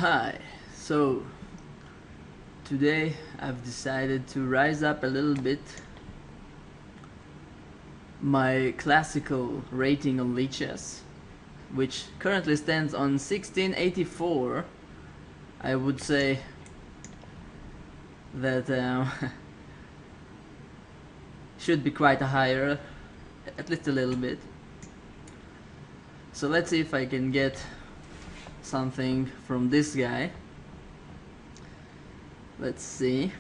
Hi, so today I've decided to rise up a little bit my classical rating on lichess, which currently stands on 1684. I would say that should be quite higher, at least a little bit. So let's see if I can get something from this guy. Let's see.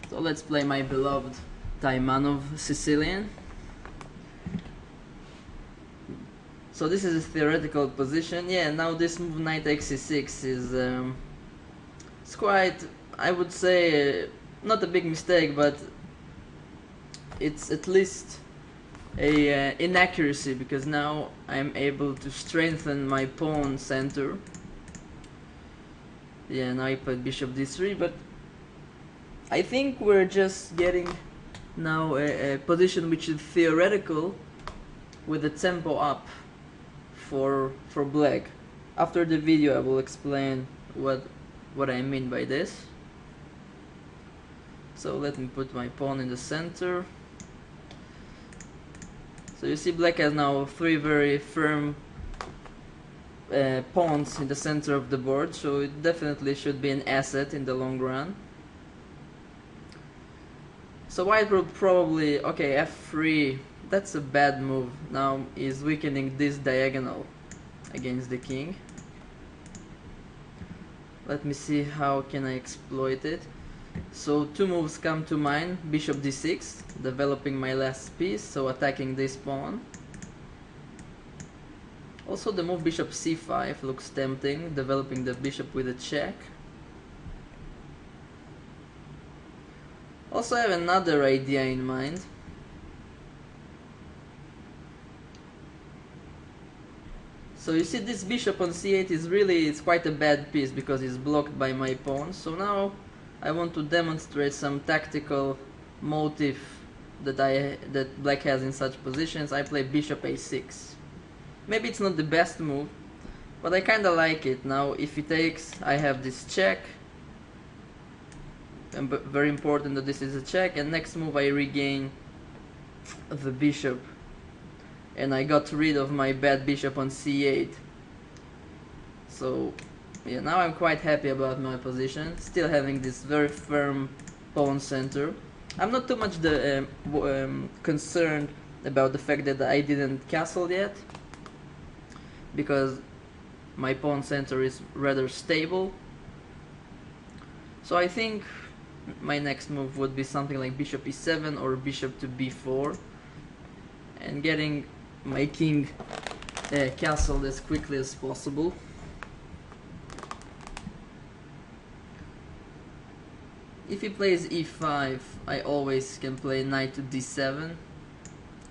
So let's play my beloved Taimanov Sicilian. So this is a theoretical position. Yeah, now this move knight xc6 is it's quite, I would say, not a big mistake, but it's at least a inaccuracy, because now I'm able to strengthen my pawn center. Yeah, now I played bishop d3, but I think we're just getting now a position which is theoretical with the tempo up for black. After the video I will explain what I mean by this. So let me put my pawn in the center. So you see black has now three very firm pawns in the center of the board, so it definitely should be an asset in the long run. So white will probably, okay, f3, that's a bad move. Now is weakening this diagonal against the king. Let me see how can I exploit it. So two moves come to mind: bishop d6, developing my last piece, so attacking this pawn. Also the move bishop c5 looks tempting, developing the bishop with a check. Also I have another idea in mind. So you see this bishop on c8 is really, it's quite a bad piece because it's blocked by my pawn. So now I want to demonstrate some tactical motive that black has in such positions. I play bishop a6. Maybe it's not the best move, but I kinda like it. Now if he takes, I have this check, and very important that this is a check, and next move I regain the bishop, and I got rid of my bad bishop on c8. So yeah, now I'm quite happy about my position, still having this very firm pawn center. I'm not too much concerned about the fact that I didn't castle yet, because my pawn center is rather stable. So I think my next move would be something like bishop e7 or bishop to b4, and getting my king castled as quickly as possible. If he plays e5, I always can play knight to d7,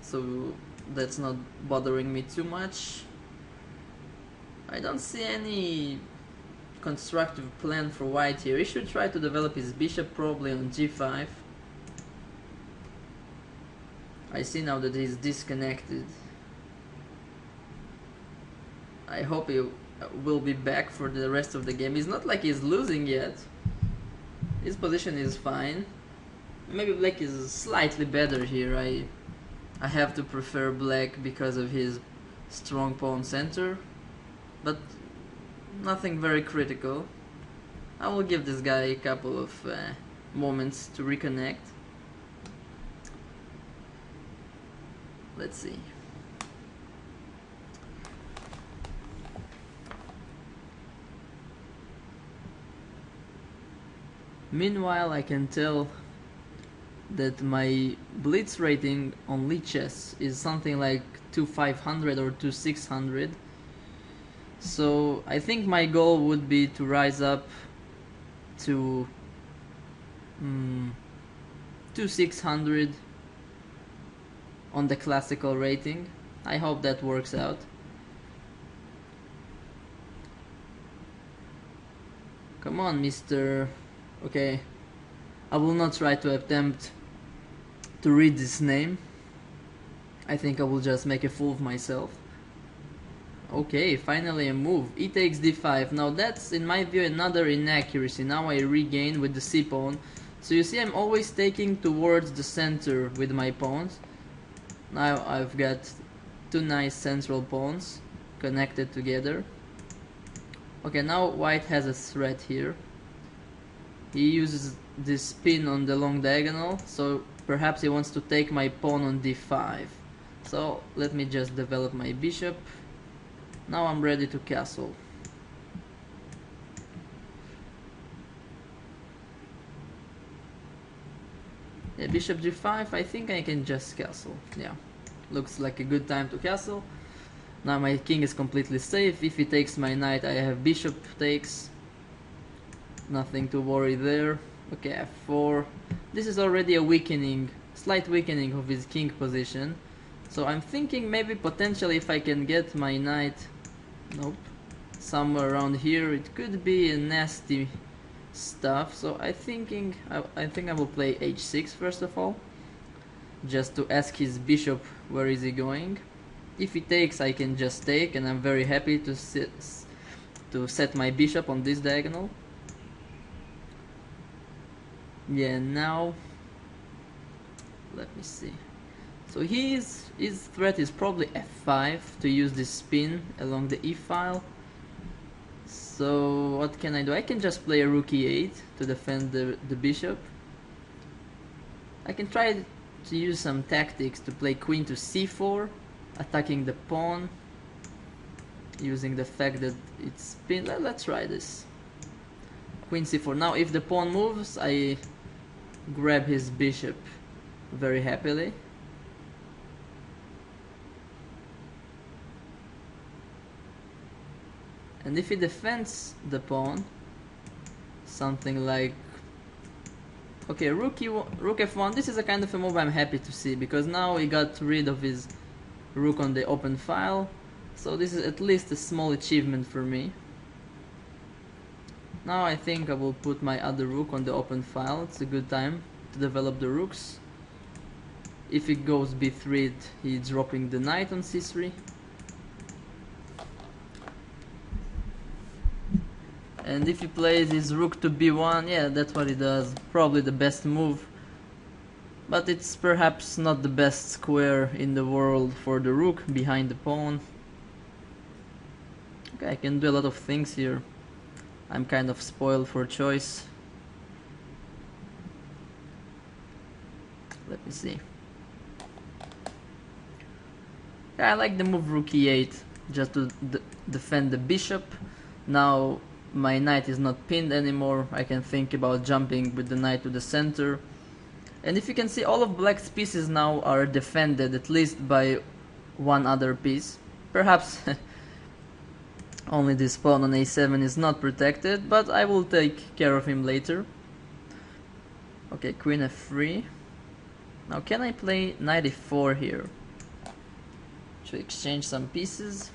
so that's not bothering me too much. I don't see any constructive plan for white here. He should try to develop his bishop probably on g5. I see now that he's disconnected. I hope he will be back for the rest of the game. It's not like he's losing yet. His position is fine. Maybe black is slightly better here. I have to prefer black because of his strong pawn center, but nothing very critical. I will give this guy a couple of moments to reconnect. Let's see. Meanwhile, I can tell that my blitz rating on lichess is something like 2500 or 2600. So I think my goal would be to rise up to 2600 on the classical rating. I hope that works out. Come on, Mr. Okay, I will not try to attempt to read this name. I think I will just make a fool of myself. Okay, finally a move. E takes d5. Now that's, in my view, another inaccuracy. Now I regain with the c pawn. So you see, I'm always taking towards the center with my pawns. Now I've got two nice central pawns connected together. Okay, now white has a threat here. He uses this pin on the long diagonal, so perhaps he wants to take my pawn on d5. So let me just develop my bishop. Now I'm ready to castle. Yeah, bishop g5, I think I can just castle. Yeah, looks like a good time to castle. Now my king is completely safe. If he takes my knight, I have bishop takes. Nothing to worry there. Okay, f4. This is already a weakening, slight weakening of his king position. So I'm thinking maybe potentially if I can get my knight, nope, somewhere around here, it could be a nasty stuff. So I think I will play h6 first of all, just to ask his bishop where is he going. If he takes, I can just take, and I'm very happy to set my bishop on this diagonal. Yeah, now let me see. So his threat is probably f5 to use this spin along the e file. So what can I do? I can just play a rook e8 to defend the bishop. I can try to use some tactics to play queen to c4, attacking the pawn, using the fact that it's pinned. Let's try this. Queen c4. Now if the pawn moves, I grab his bishop very happily. And if he defends the pawn, something like, okay, rook f1, this is a kind of a move I'm happy to see, because now he got rid of his rook on the open file. So this is at least a small achievement for me. Now I think I will put my other rook on the open file. It's a good time to develop the rooks. If he goes b3, he's dropping the knight on c3. And if he plays his rook to b1, yeah, that's what he does. Probably the best move. But it's perhaps not the best square in the world for the rook behind the pawn. Okay, I can do a lot of things here. I'm kind of spoiled for choice. Let me see. I like the move rook e8 just to defend the bishop. Now my knight is not pinned anymore. I can think about jumping with the knight to the center. And if you can see, all of black's pieces now are defended, at least by one other piece. Perhaps only this pawn on a7 is not protected, but I will take care of him later. Okay, queen f3. Now can I play knight e4 here to exchange some pieces?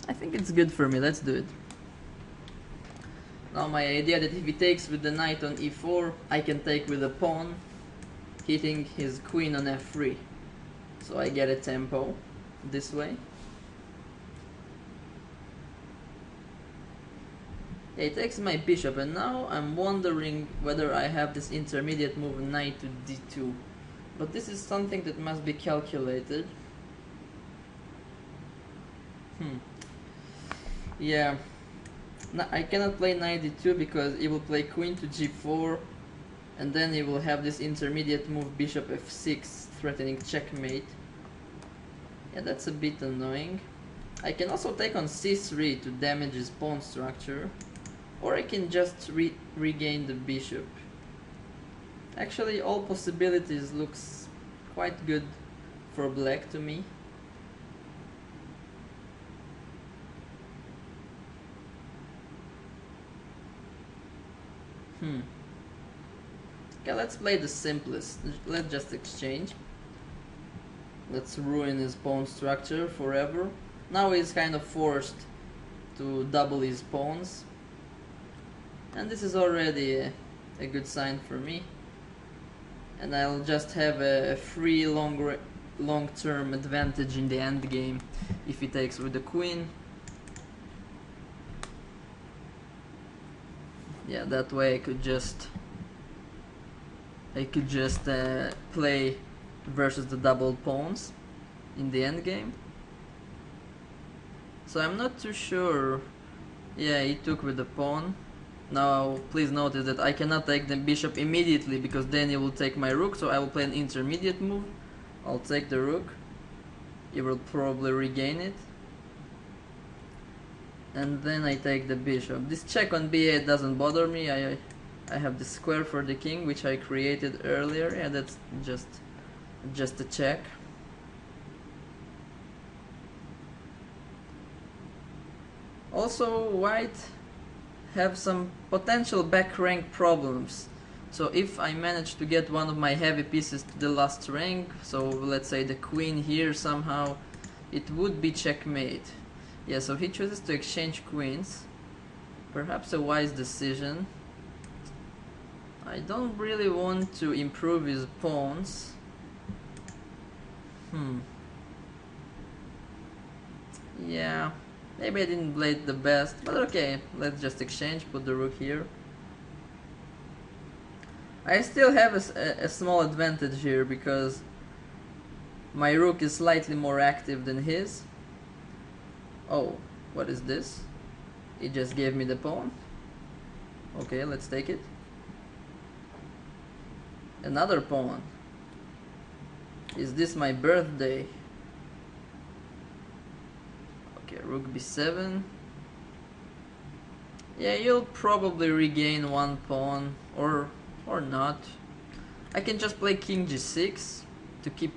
I think it's good for me, let's do it. Now my idea that if he takes with the knight on e4, I can take with the pawn, hitting his queen on f3. So I get a tempo this way. Yeah, he takes my bishop, and now I'm wondering whether I have this intermediate move knight to d2. But this is something that must be calculated. Yeah, I cannot play knight d2 because he will play queen to g4, and then he will have this intermediate move bishop f6 threatening checkmate. Yeah, that's a bit annoying. I can also take on c3 to damage his pawn structure, or I can just regain the bishop. Actually, all possibilities looks quite good for black to me. Okay, let's play the simplest. Let's just exchange. Let's ruin his pawn structure forever. Now he's kind of forced to double his pawns. And this is already a good sign for me. And I'll just have a free long long-term advantage in the endgame if he takes with the queen. Yeah, that way I could just play versus the double pawns in the endgame. So I'm not too sure. Yeah, he took with the pawn. Now please notice that I cannot take the bishop immediately because then he will take my rook, so I will play an intermediate move. I'll take the rook. He will probably regain it. And then I take the bishop. This check on b8 doesn't bother me. I have the square for the king which I created earlier. Yeah, that's just a check. Also, white have some potential back rank problems. So if I manage to get one of my heavy pieces to the last rank, so let's say the queen here somehow, it would be checkmate. Yeah, so he chooses to exchange queens. Perhaps a wise decision. I don't really want to improve his pawns. Yeah, maybe I didn't play it the best, but okay, let's just exchange, put the rook here. I still have a small advantage here because my rook is slightly more active than his. Oh, what is this? He just gave me the pawn. Okay, let's take it. Another pawn. Is this my birthday? Okay, rook b7. Yeah, you'll probably regain one pawn or not. I can just play king g6 to keep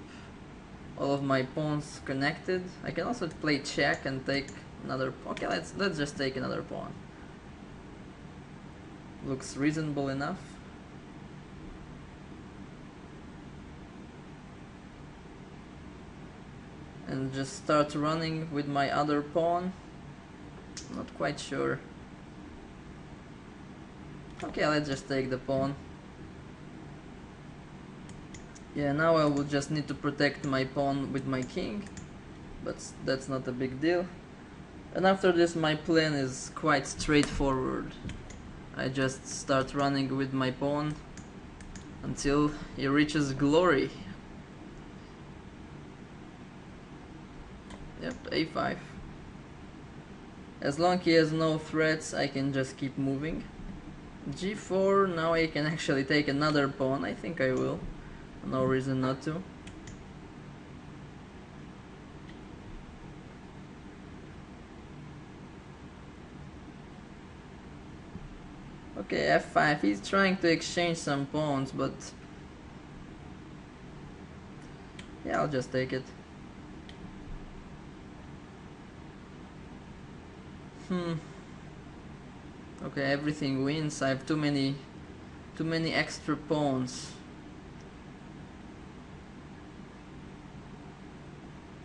all of my pawns connected. I can also play check and take another. Okay, let's just take another pawn. Looks reasonable enough. And just start running with my other pawn. Not quite sure. Okay, let's just take the pawn. Yeah, now I will just need to protect my pawn with my king, but that's not a big deal. And after this my plan is quite straightforward. I just start running with my pawn until he reaches glory. Yep, a5. As long as he has no threats, I can just keep moving. g4, now I can actually take another pawn. I think I will. No reason not to. Okay, f5. He's trying to exchange some pawns, but yeah, I'll just take it. Okay, everything wins. I have too many extra pawns.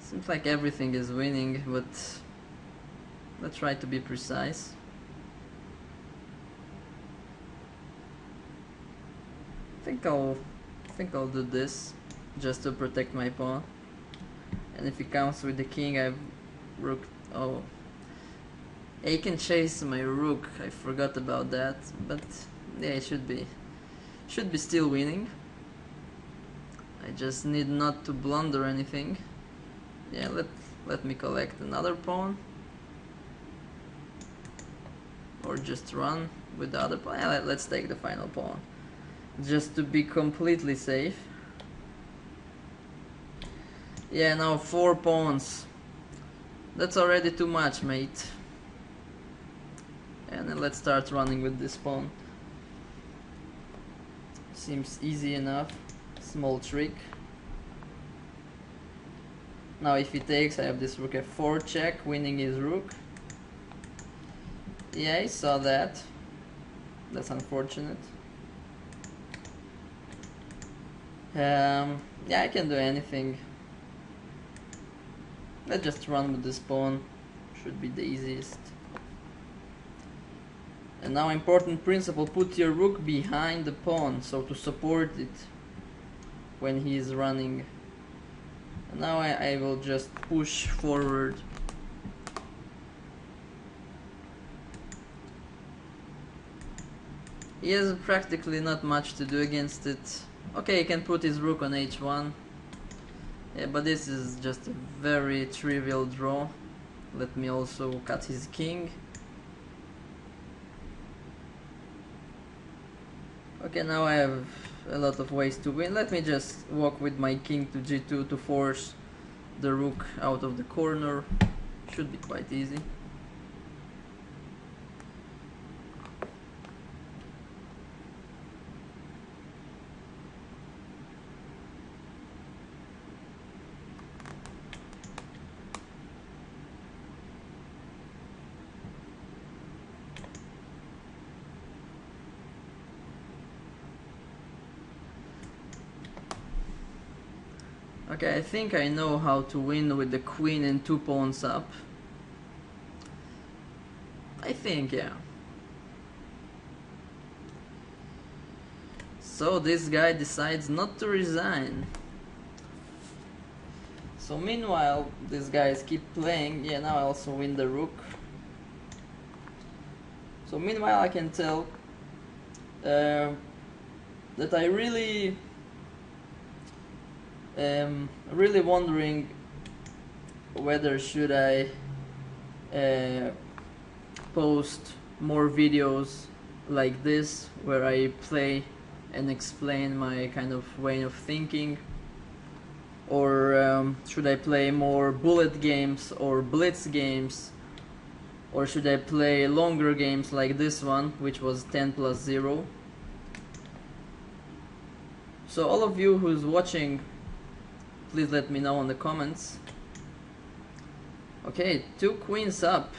Seems like everything is winning, but let's try to be precise. I think I'll do this just to protect my pawn. And if he comes with the king, I have rook. Oh, he can chase my rook. I forgot about that, but yeah, it should be still winning. I just need not to blunder anything. Yeah, let me collect another pawn, or just run with the other pawn. Yeah, let's take the final pawn, just to be completely safe. Yeah, now 4 pawns. That's already too much, mate. And then let's start running with this pawn. Seems easy enough. Small trick. Now if he takes, I have this rook f4 check, winning his rook. Yeah, he saw that. That's unfortunate. Yeah, I can do anything. Let's just run with this pawn. Should be the easiest. And now important principle, put your rook behind the pawn, so to support it when he is running Now I will just push forward. He has practically not much to do against it. Okay, he can put his rook on h1. Yeah, but this is just a very trivial draw. Let me also cut his king. Okay, now I have a lot of ways to win. Let me just walk with my king to g2 to force the rook out of the corner. Should be quite easy. Okay, I think I know how to win with the queen and 2 pawns up. I think, yeah. So this guy decides not to resign. So meanwhile, these guys keep playing. Yeah, now I also win the rook. So meanwhile I can tell that I really really wondering whether should I post more videos like this where I play and explain my kind of way of thinking, or should I play more bullet games or blitz games, or should I play longer games like this one, which was 10+0. So all of you who's watching, please let me know in the comments. Okay, 2 queens up.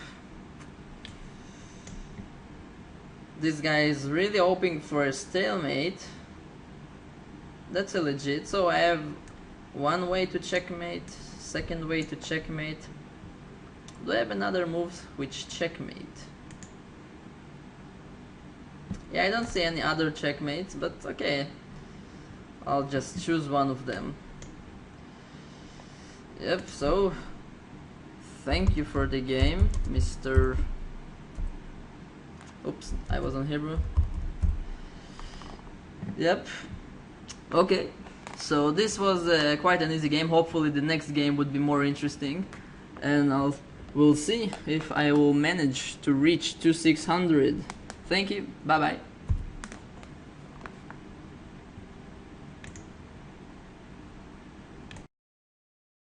This guy is really hoping for a stalemate. That's a legit. So I have one way to checkmate, second way to checkmate. Do I have another move which checkmate? Yeah, I don't see any other checkmates, but okay. I'll just choose one of them. Yep, so thank you for the game, Mr. Oops, I was on Hebrew. Yep. Okay, so this was quite an easy game. Hopefully the next game would be more interesting, and we'll see if I will manage to reach 2600. Thank you, bye bye.